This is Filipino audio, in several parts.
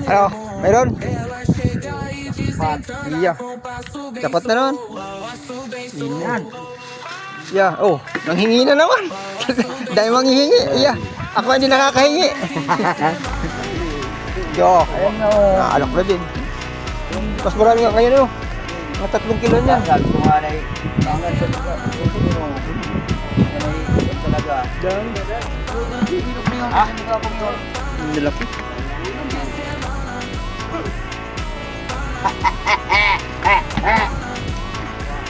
Ano? Mayroon? Iya. Dapat na nun. Yan. Yeah, oh, nanghingi na naman. Dahil manghihingi. Iya. Ako hindi nakakahingi. Yo, Ayun na. naalok na din. Mas marami nga ngayon, oh. Mga 3 kilo niya. Sabi ko nga na tangan sa lugar. Talaga. Ah, Nilaki.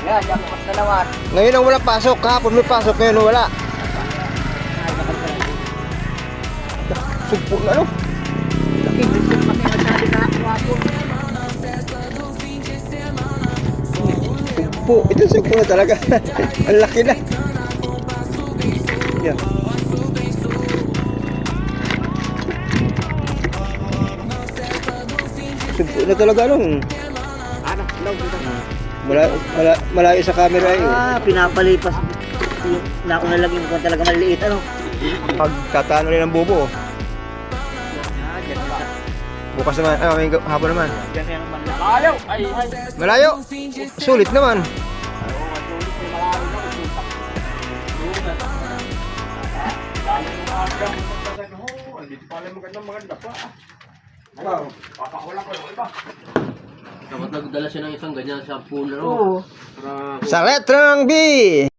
yan, yan bukas na naman. Ngayon ang wala pasok. Kahapon may pasok. Ngayon wala. Sugpo na, no? Laki. Sugpo. Ito sugpo na talaga. Ang laki na. Yan. Sugpo na talaga, no? Malayo sa camera yun. Pinapalipas. Na ako nalagyan ko talaga maliliit, ano? Pagkatano rin ang bubo. Bukas naman, may hapon naman. Malayo! Ay! Malayo! Sulit naman. Dapat nagdala siya ng isang ganyan sa pool, ano? Oo. Para Sa letrang B!